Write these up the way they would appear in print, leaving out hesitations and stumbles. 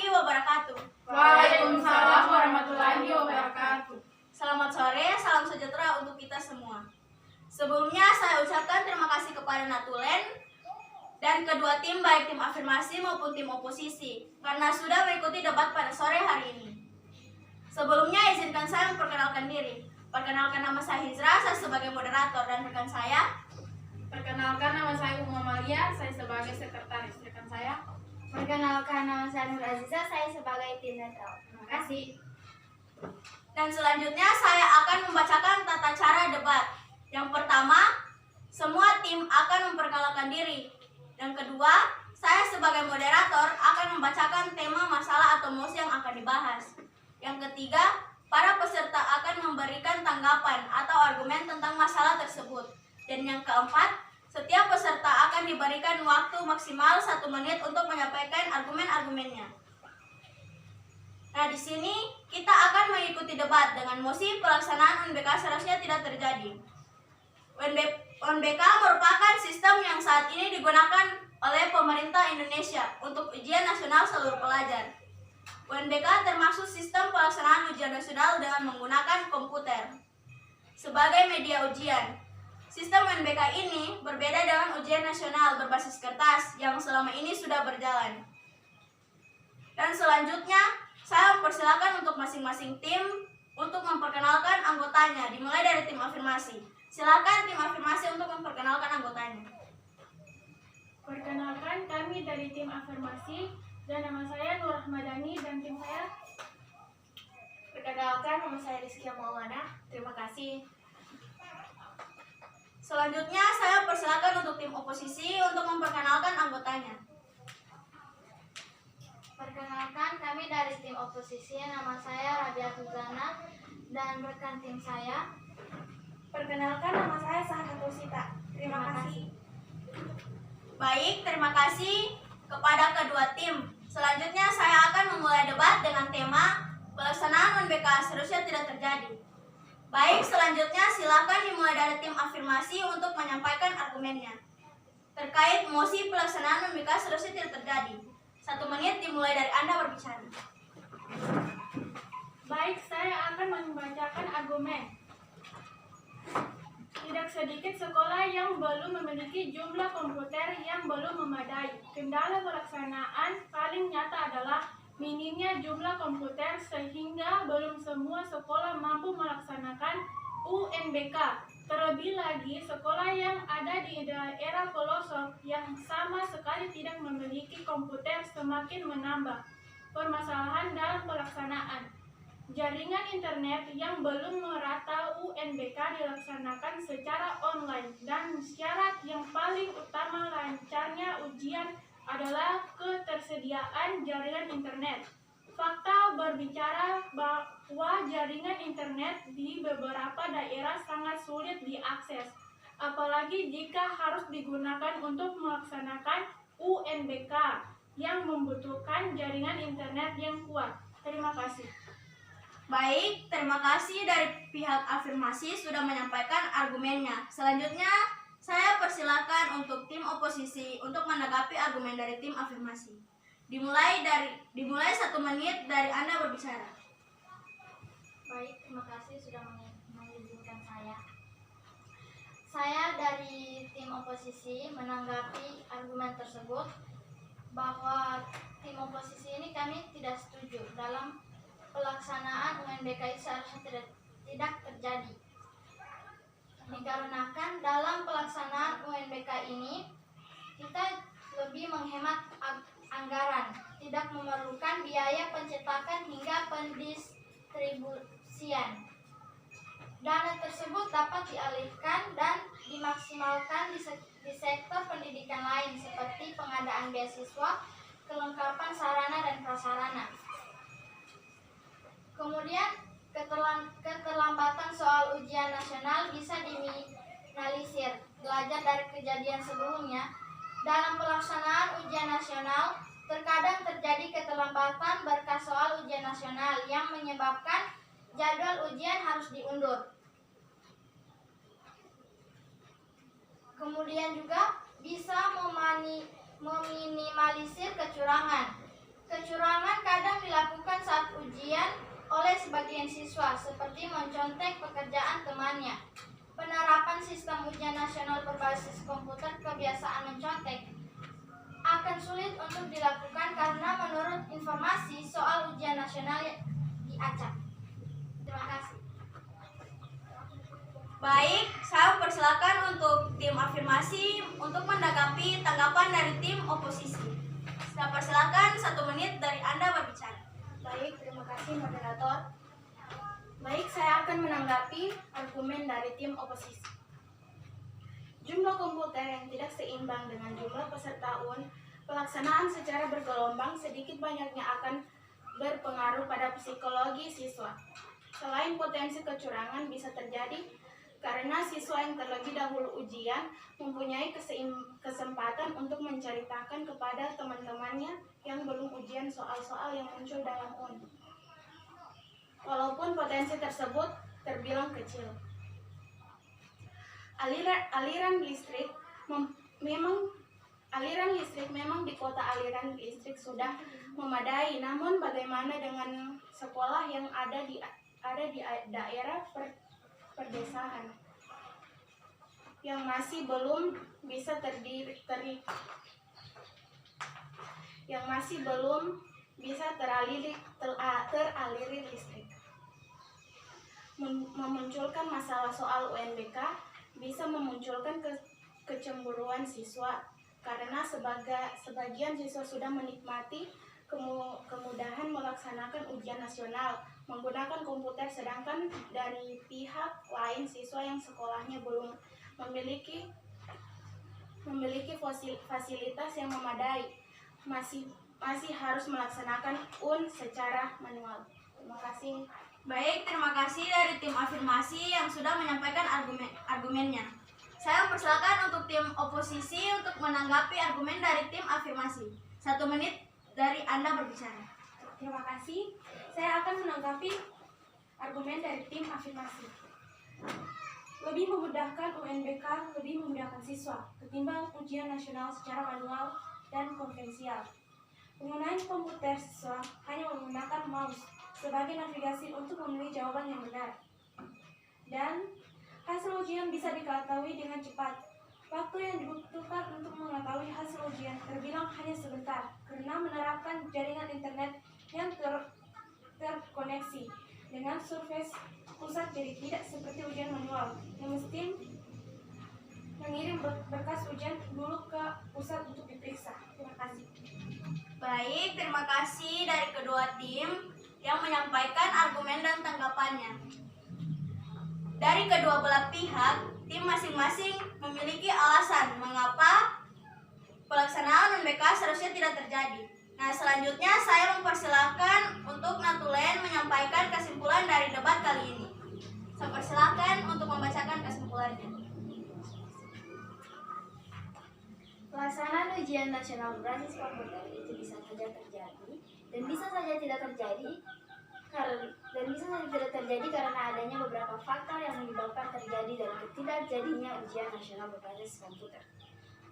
warahmatullahi wabarakatuh. Waalaikumsalam warahmatullahi wabarakatuh. Selamat sore, salam sejahtera untuk kita semua. Sebelumnya saya ucapkan terima kasih kepada Natulen dan kedua tim, baik tim afirmasi maupun tim oposisi, karena sudah mengikuti debat pada sore hari ini. Sebelumnya izinkan saya memperkenalkan diri. Perkenalkan, nama saya Hizra, saya sebagai moderator, dan rekan saya. Perkenalkan, nama saya Amalia, saya sebagai sekretaris. Rekan saya. Perkenalkan, nama saya Nur Aziza, saya sebagai tim netral. Terima kasih. Dan selanjutnya saya akan membacakan tata cara debat. Yang pertama, semua tim akan memperkenalkan diri. Yang kedua, saya sebagai moderator akan membacakan tema masalah atau mosi yang akan dibahas. Yang ketiga, para peserta akan memberikan tanggapan atau argumen tentang masalah tersebut. Dan yang keempat, setiap peserta akan diberikan waktu maksimal 1 menit untuk menyampaikan argumen-argumennya. Nah, di sini kita akan mengikuti debat dengan mosi pelaksanaan UNBK seharusnya tidak terjadi. UNBK merupakan sistem yang saat ini digunakan oleh pemerintah Indonesia untuk ujian nasional seluruh pelajar. UNBK termasuk sistem pelaksanaan ujian nasional dengan menggunakan komputer sebagai media ujian. Sistem UNBK ini berbeda dengan ujian nasional berbasis kertas yang selama ini sudah berjalan. Dan selanjutnya, saya mempersilakan untuk masing-masing tim untuk memperkenalkan anggotanya, dimulai dari tim afirmasi. Silakan tim afirmasi untuk memperkenalkan anggotanya. Perkenalkan, kami dari tim afirmasi dan nama saya Nur Ahmadani dan tim saya. Perkenalkan, nama saya Rizky Maulana. Terima kasih. Selanjutnya, saya persilakan untuk tim oposisi untuk memperkenalkan anggotanya. Perkenalkan, kami dari tim oposisi. Nama saya Rabia Tuzana dan rekan tim saya. Perkenalkan, nama saya Sahadat Sita. Terima kasih. Baik, terima kasih kepada kedua tim. Selanjutnya saya akan memulai debat dengan tema pelaksanaan UNBK seharusnya tidak terjadi. Baik, selanjutnya silakan dimulai dari tim afirmasi untuk menyampaikan argumennya terkait mosi pelaksanaan UNBK seharusnya tidak terjadi. 1 menit dimulai dari Anda berbicara. Baik, saya akan membacakan argumen. Tidak sedikit sekolah yang belum memiliki jumlah komputer yang belum memadai. Kendala pelaksanaan paling nyata adalah minimnya jumlah komputer sehingga belum semua sekolah mampu melaksanakan UNBK. Terlebih lagi, sekolah yang ada di daerah pelosok yang sama sekali tidak memiliki komputer semakin menambah permasalahan dalam pelaksanaan. Jaringan internet yang belum merata UNBK dilaksanakan secara online dan syarat yang paling utama lancarnya ujian adalah ketersediaan jaringan internet. Fakta berbicara bahwa jaringan internet di beberapa daerah sangat sulit diakses, apalagi jika harus digunakan untuk melaksanakan UNBK yang membutuhkan jaringan internet yang kuat. Terima kasih. Baik, terima kasih dari pihak afirmasi sudah menyampaikan argumennya. Selanjutnya, saya persilakan untuk tim oposisi untuk menanggapi argumen dari tim afirmasi. Dimulai 1 menit dari Anda berbicara. Baik, terima kasih sudah mengizinkan saya. Saya dari tim oposisi menanggapi argumen tersebut bahwa tim oposisi ini kami tidak setuju dalam pelaksanaan UNBK seharusnya tidak terjadi. Dikarenakan dalam pelaksanaan UNBK ini kita lebih menghemat anggaran, tidak memerlukan biaya pencetakan hingga pendistribusian. Dana tersebut dapat dialihkan dan dimaksimalkan di sektor pendidikan lain seperti pengadaan beasiswa, kelengkapan sarana dan prasarana. Kemudian keterlambatan soal ujian nasional bisa diminimalisir. Belajar dari kejadian sebelumnya, dalam pelaksanaan ujian nasional terkadang terjadi keterlambatan berkas soal ujian nasional yang menyebabkan jadwal ujian harus diundur. Kemudian juga bisa meminimalisir kecurangan. Kecurangan kadang dalam ujian nasional berbasis komputer kebiasaan mencontek akan sulit untuk dilakukan karena menurut informasi soal ujian nasional diacak. Terima kasih. Baik, saya persilakan untuk tim afirmasi untuk menanggapi tanggapan dari tim oposisi. Saya persilakan 1 menit dari Anda berbicara. Baik, terima kasih moderator. Baik, saya akan menanggapi argumen dari tim oposisi. Jumlah komputer yang tidak seimbang dengan jumlah peserta UN, pelaksanaan secara bergelombang sedikit banyaknya akan berpengaruh pada psikologi siswa. Selain potensi kecurangan bisa terjadi karena siswa yang terlebih dahulu ujian mempunyai kesempatan untuk menceritakan kepada teman-temannya yang belum ujian soal-soal yang muncul dalam UN. Walaupun potensi tersebut terbilang kecil. Aliran listrik memang di kota aliran listrik sudah memadai, namun bagaimana dengan sekolah yang ada di daerah perdesaan yang masih belum bisa teraliri listrik. Memunculkan masalah soal UNBK bisa memunculkan kecemburuan siswa karena sebagian siswa sudah menikmati kemudahan melaksanakan ujian nasional menggunakan komputer, sedangkan dari pihak lain siswa yang sekolahnya belum memiliki fasilitas yang memadai masih harus melaksanakan UN secara manual. Terima kasih. Baik, terima kasih dari tim afirmasi yang sudah menyampaikan argumennya. Saya persilakan untuk tim oposisi untuk menanggapi argumen dari tim afirmasi. 1 menit dari Anda berbicara. Terima kasih. Saya akan menanggapi argumen dari tim afirmasi. Lebih memudahkan UNBK, lebih memudahkan siswa ketimbang ujian nasional secara manual dan konvensional. Penggunaan komputer siswa hanya menggunakan mouse sebagai navigasi untuk memilih jawaban yang benar. Dan hasil ujian bisa diketahui dengan cepat. Waktu yang dibutuhkan untuk mengetahui hasil ujian terbilang hanya sebentar karena menerapkan jaringan internet yang terkoneksi dengan surface pusat, jadi tidak seperti ujian manual yang mesti mengirim berkas ujian dulu ke pusat untuk diperiksa. Terima kasih. Baik, terima kasih dari kedua tim yang menyampaikan argumen dan tanggapannya. Dari kedua belah pihak, tim masing-masing memiliki alasan mengapa pelaksanaan UNBK seharusnya tidak terjadi. Nah, selanjutnya saya mempersilahkan untuk Natulen menyampaikan kesimpulan dari debat kali ini. Saya persilahkan untuk membacakan kesimpulannya. Pelaksanaan ujian nasional berbasis komputer itu bisa saja terjadi dan bisa saja tidak terjadi karena adanya beberapa faktor yang menyebabkan terjadi dan ketidakjadinya ujian nasional berbasis komputer.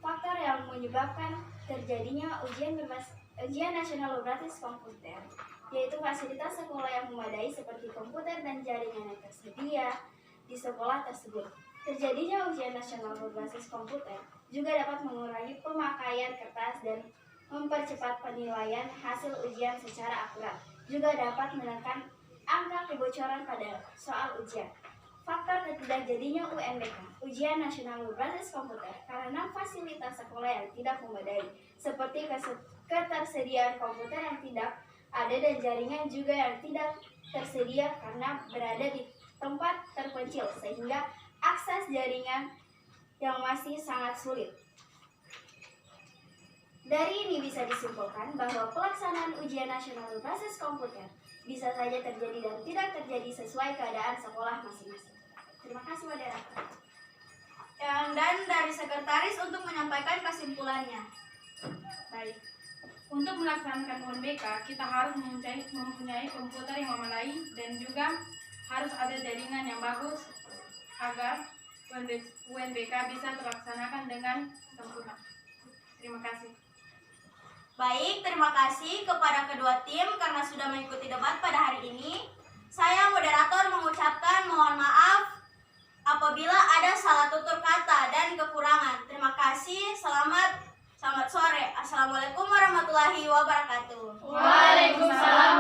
Faktor yang menyebabkan terjadinya ujian nasional berbasis komputer yaitu fasilitas sekolah yang memadai seperti komputer dan jaringan yang tersedia di sekolah tersebut. Terjadinya ujian nasional berbasis komputer juga dapat mengurangi pemakaian kertas dan mempercepat penilaian hasil ujian secara akurat. Juga dapat menekan angka kebocoran pada soal ujian. Faktor ketidakjadinya UNBK, ujian nasional berbasis komputer, karena fasilitas sekolah yang tidak memadai, seperti ketersediaan komputer yang tidak ada dan jaringan juga yang tidak tersedia karena berada di tempat terpencil, sehingga akses jaringan yang masih sangat sulit. Dari ini bisa disimpulkan bahwa pelaksanaan ujian nasional berbasis komputer bisa saja terjadi dan tidak terjadi sesuai keadaan sekolah masing-masing. Terima kasih, moderator. Dan dari sekretaris untuk menyampaikan kesimpulannya. Baik. Untuk melaksanakan UNBK, kita harus mempunyai komputer yang memadai dan juga harus ada jaringan yang bagus agar UNBK bisa terlaksanakan dengan sempurna. Terima kasih. Baik, terima kasih kepada kedua tim karena sudah mengikuti debat pada hari ini. Saya moderator mengucapkan mohon maaf apabila ada salah tutur kata dan kekurangan. Terima kasih. Selamat sore. Assalamualaikum warahmatullahi wabarakatuh. Waalaikumsalam